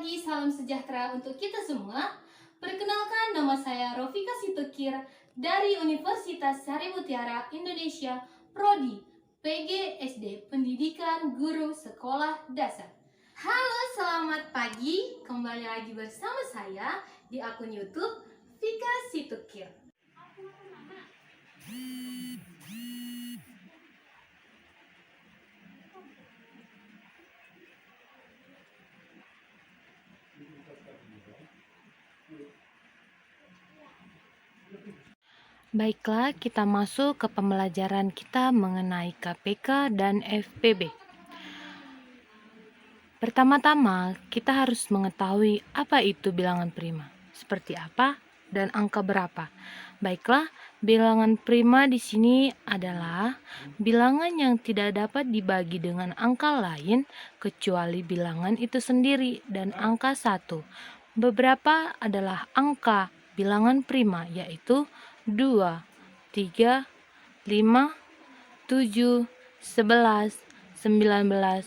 pagi, salam sejahtera untuk kita semua. Perkenalkan, nama saya Rofika Situkir dari Universitas Sari Mutiara Indonesia, Prodi PGSD Pendidikan Guru Sekolah Dasar. Halo, selamat pagi. Kembali lagi bersama saya di akun YouTube Vika Situkir. Baiklah, kita masuk ke pembelajaran kita mengenai KPK dan FPB. Pertama-tama, kita harus mengetahui apa itu bilangan prima, seperti apa, dan angka berapa. Baiklah, bilangan prima di sini adalah bilangan yang tidak dapat dibagi dengan angka lain kecuali bilangan itu sendiri dan angka 1. Beberapa adalah angka bilangan prima, yaitu 2, 3, 5, 7, 11, 19,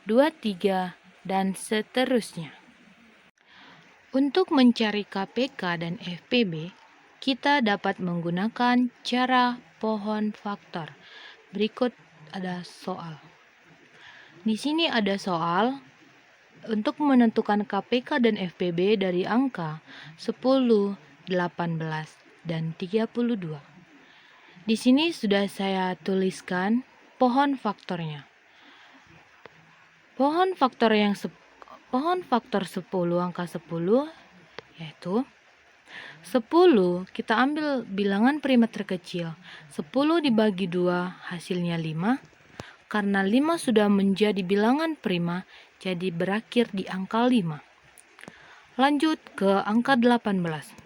23, dan seterusnya. Untuk mencari KPK dan FPB, kita dapat menggunakan cara pohon faktor. Berikut ada soal. Di sini ada soal untuk menentukan KPK dan FPB dari angka 10, 18, dan 32. Di sini sudah saya tuliskan pohon faktornya. Pohon faktor 10, angka 10, yaitu 10 kita ambil bilangan prima terkecil. 10 dibagi 2 hasilnya 5. Karena 5 sudah menjadi bilangan prima, jadi berakhir di angka 5. Lanjut ke angka 18.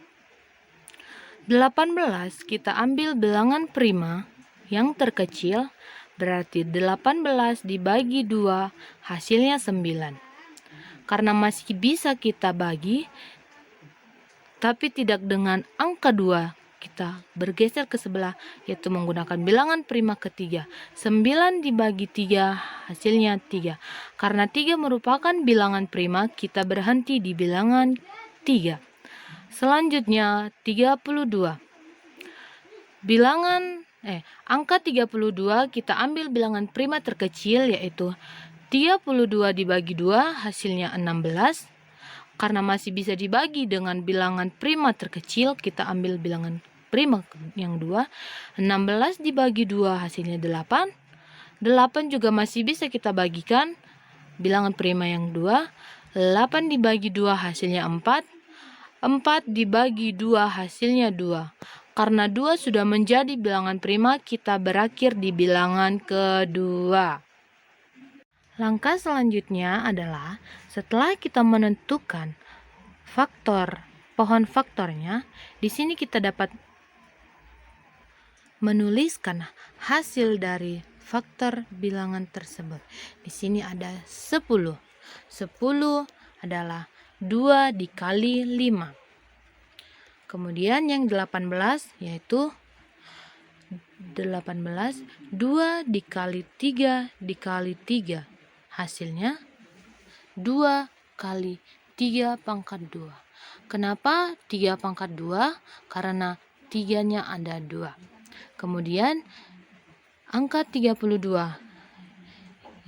18 kita ambil bilangan prima yang terkecil, berarti 18 dibagi 2 hasilnya 9. Karena masih bisa kita bagi, tapi tidak dengan angka 2, kita bergeser ke sebelah, yaitu menggunakan bilangan prima ketiga. 9 dibagi 3 hasilnya 3. Karena 3 merupakan bilangan prima, kita berhenti di bilangan 3. Selanjutnya 32. Angka 32 kita ambil bilangan prima terkecil, yaitu 32 dibagi 2 hasilnya 16. Karena masih bisa dibagi dengan bilangan prima terkecil, kita ambil bilangan prima yang 2. 16 dibagi 2 hasilnya 8. 8 juga masih bisa kita bagikan bilangan prima yang 2. 8 dibagi 2 hasilnya 4. 4 dibagi 2 hasilnya 2. Karena 2 sudah menjadi bilangan prima, kita berakhir di bilangan kedua. Langkah selanjutnya adalah setelah kita menentukan pohon faktornya, di sini kita dapat menuliskan hasil dari faktor bilangan tersebut. Di sini ada 10. 10 adalah 2 dikali 5. Kemudian yang 18 yaitu 18, 2 dikali 3 dikali 3. Hasilnya 2 kali 3 pangkat 2. Kenapa 3 pangkat 2? Karena 3-nya ada 2. Kemudian angka 32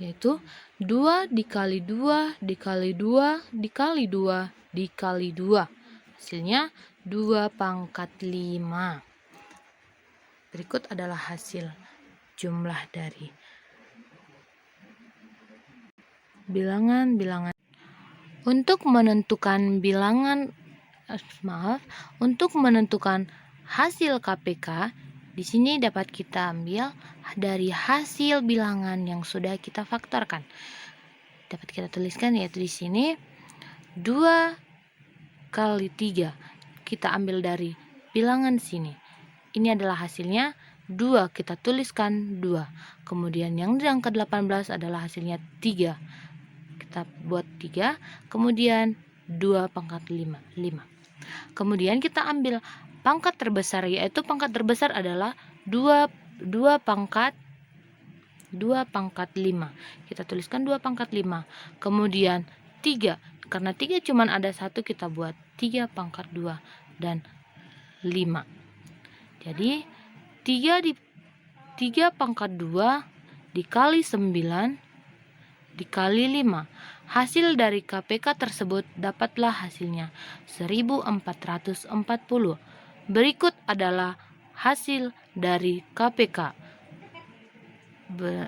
yaitu 2 dikali 2 dikali 2 dikali 2 dikali 2. Hasilnya 2 pangkat 5. Berikut adalah hasil jumlah dari bilangan-bilangan. Untuk menentukan hasil KPK, di sini dapat kita ambil dari hasil bilangan yang sudah kita faktorkan. Dapat kita tuliskan, yaitu di sini 2 kali 3. Kita ambil dari bilangan sini. Ini adalah hasilnya 2, kita tuliskan 2. Kemudian yang di angka 18 adalah hasilnya 3. Kita buat 3. Kemudian 2 pangkat 5. Kemudian kita ambil pangkat terbesar, yaitu pangkat terbesar adalah 2 pangkat 5. Kita tuliskan 2 pangkat 5. Kemudian 3 Karena 3 cuman ada 1, kita buat 3 pangkat 2 dan 5. Jadi 3 pangkat 2 dikali 9 dikali 5. Hasil dari KPK tersebut dapatlah hasilnya 1440. Berikut adalah hasil dari KPK.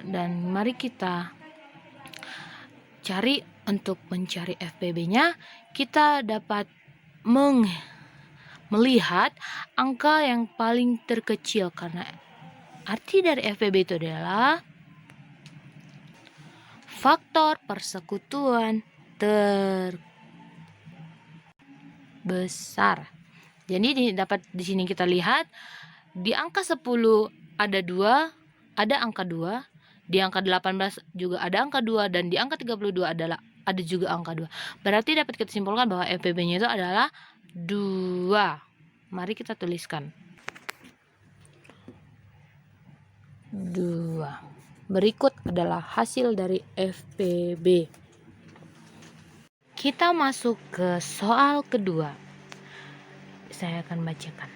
Dan mari kita cari. Untuk mencari FPB-nya, kita dapat melihat angka yang paling terkecil, karena arti dari FPB itu adalah faktor persekutuan terbesar. Jadi di sini kita lihat di angka 10 ada 2, ada angka 2, di angka 18 juga ada angka 2, dan di angka 32 ada juga angka 2. Berarti dapat kita simpulkan bahwa FPB-nya itu adalah 2. Mari kita tuliskan 2. Berikut adalah hasil dari FPB. Kita masuk ke soal kedua. Saya akan bacakan.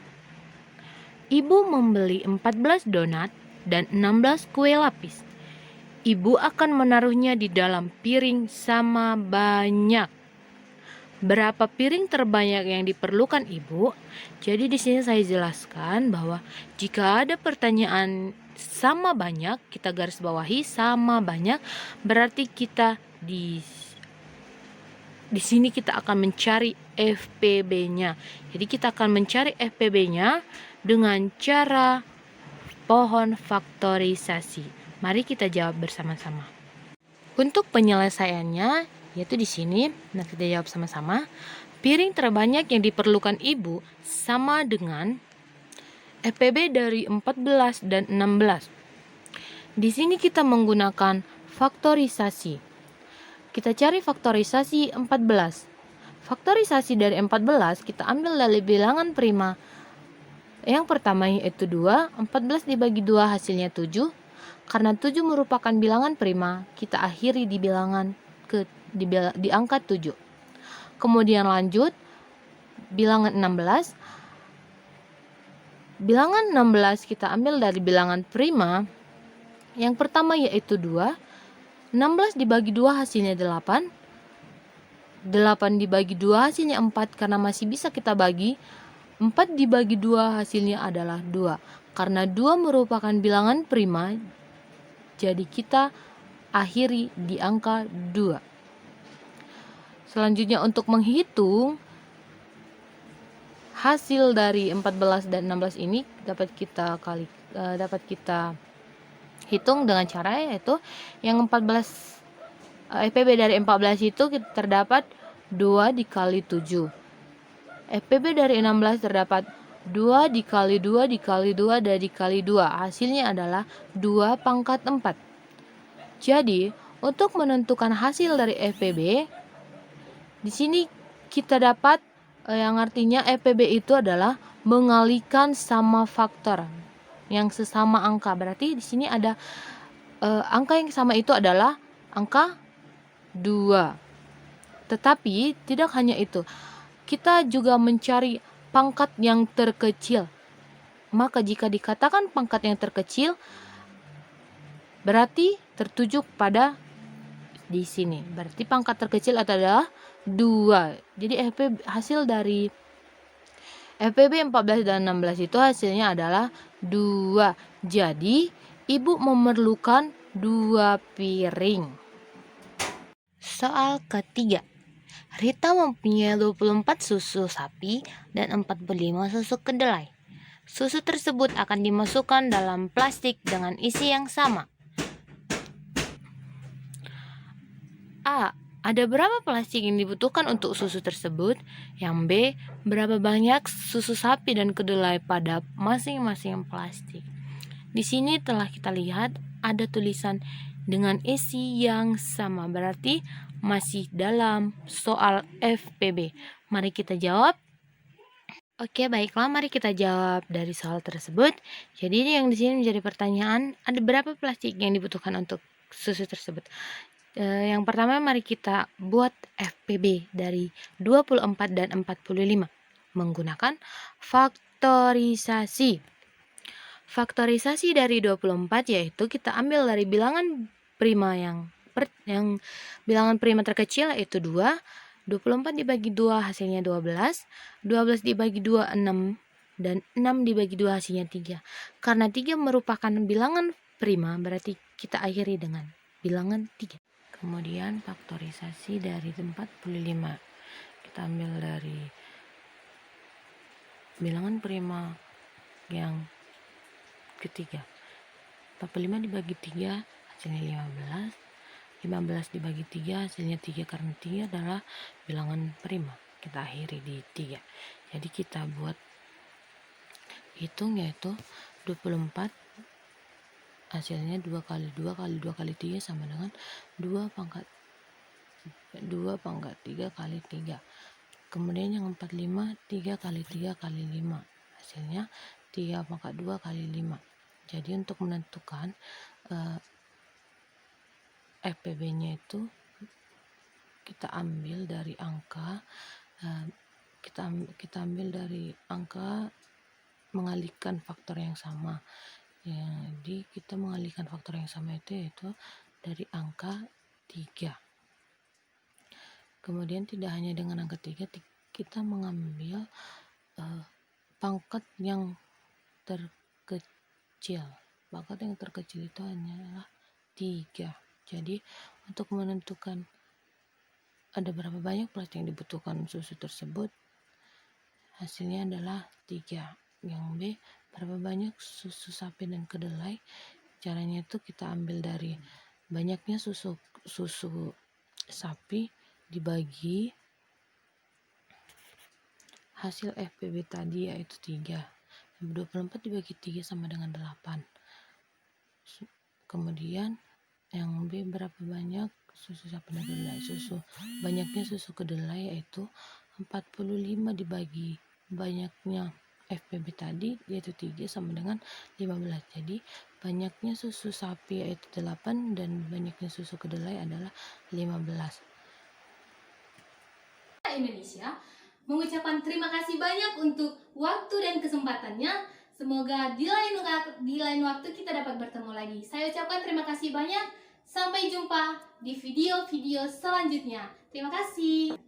Ibu membeli 14 donat dan 16 kue lapis. Ibu akan menaruhnya di dalam piring sama banyak. Berapa piring terbanyak yang diperlukan ibu? Jadi di sini saya jelaskan bahwa jika ada pertanyaan sama banyak, kita garis bawahi sama banyak, berarti kita di sini kita akan mencari FPB-nya. Jadi kita akan mencari FPB-nya dengan cara pohon faktorisasi. Mari kita jawab bersama-sama. Untuk penyelesaiannya, yaitu di sini, nah kita jawab sama-sama. Piring terbanyak yang diperlukan ibu sama dengan FPB dari 14 dan 16. Di sini kita menggunakan faktorisasi. Kita cari faktorisasi 14. Faktorisasi dari 14 kita ambil dari bilangan prima. Yang pertama yaitu 2, 14 dibagi 2 hasilnya 7. Karena 7 merupakan bilangan prima, kita akhiri di bilangan di angka 7. Kemudian lanjut bilangan 16. Bilangan 16 kita ambil dari bilangan prima. Yang pertama yaitu 2. 16 dibagi 2 hasilnya 8. 8 dibagi 2 hasilnya 4, karena masih bisa kita bagi. 4 dibagi 2 hasilnya adalah 2. Karena 2 merupakan bilangan prima, jadi kita akhiri di angka 2. Selanjutnya untuk menghitung hasil dari 14 dan 16 ini dapat kita hitung dengan cara yaitu yang 14 FPB dari 14 itu terdapat 2 dikali 7. FPB dari 16 terdapat 2 dikali 2 dikali 2 dan dikali 2. Hasilnya adalah 2 pangkat 4. Jadi, untuk menentukan hasil dari FPB, di sini kita dapat yang artinya FPB itu adalah mengalihkan sama faktor yang sesama angka. Berarti di sini ada angka yang sama itu adalah angka 2. Tetapi tidak hanya itu. Kita juga mencari pangkat yang terkecil. Maka jika dikatakan pangkat yang terkecil, berarti tertuju pada di sini. Berarti pangkat terkecil adalah 2. Jadi hasil dari FPB 14 dan 16 itu hasilnya adalah 2. Jadi ibu memerlukan 2 piring. Soal ketiga. Rita mempunyai 24 susu sapi dan 45 susu kedelai. Susu tersebut akan dimasukkan dalam plastik dengan isi yang sama. A. Ada berapa plastik yang dibutuhkan untuk susu tersebut? Yang B. Berapa banyak susu sapi dan kedelai pada masing-masing plastik? Di sini telah kita lihat ada tulisan dengan isi yang sama, berarti masih dalam soal FPB. Mari kita jawab. Oke, baiklah, mari kita jawab dari soal tersebut. Jadi yang di sini menjadi pertanyaan, ada berapa plastik yang dibutuhkan untuk susu tersebut? Yang pertama mari kita buat FPB dari 24 dan 45 menggunakan faktorisasi. Faktorisasi dari 24 yaitu kita ambil dari bilangan prima yang bilangan prima terkecil yaitu 2. 24 dibagi 2 hasilnya 12. 12 dibagi 2 6 dan 6 dibagi 2 hasilnya 3. Karena 3 merupakan bilangan prima berarti kita akhiri dengan bilangan 3. Kemudian faktorisasi dari 45. Kita ambil dari bilangan prima yang ketiga. 45 dibagi 3 hasilnya 15. 15 dibagi 3 hasilnya 3 karena 3 adalah bilangan prima. Kita akhiri di 3. Jadi kita buat hitung yaitu 24 hasilnya 2 kali 2 kali 2 kali 3 sama dengan 2 pangkat 3 kali 3. Kemudian yang 45 3 kali 3 kali 5 hasilnya 3 pangkat 2 kali 5. Jadi untuk menentukan FPB-nya itu kita ambil dari angka kita ambil dari angka mengalihkan faktor yang sama. Jadi kita mengalihkan faktor yang sama itu yaitu dari angka 3. Kemudian tidak hanya dengan angka 3, kita mengambil pangkat yang terkecil. Pangkat yang terkecil itu hanyalah 3. Jadi untuk menentukan ada berapa banyak plat yang dibutuhkan susu tersebut, hasilnya adalah 3. Yang B, berapa banyak susu sapi dan kedelai. Caranya itu kita ambil dari banyaknya susu sapi dibagi hasil FPB tadi yaitu 3. 24 dibagi 3 sama dengan 8. Kemudian yang B, berapa banyak susu sapi dan kedelai. Banyaknya susu kedelai yaitu 45 dibagi banyaknya FPB tadi yaitu 3 sama dengan 15. Jadi banyaknya susu sapi yaitu 8 dan banyaknya susu kedelai adalah 15. Indonesia mengucapkan terima kasih banyak untuk waktu dan kesempatannya. Semoga di lain waktu kita dapat bertemu lagi. Saya ucapkan terima kasih banyak. Sampai jumpa di video-video selanjutnya. Terima kasih.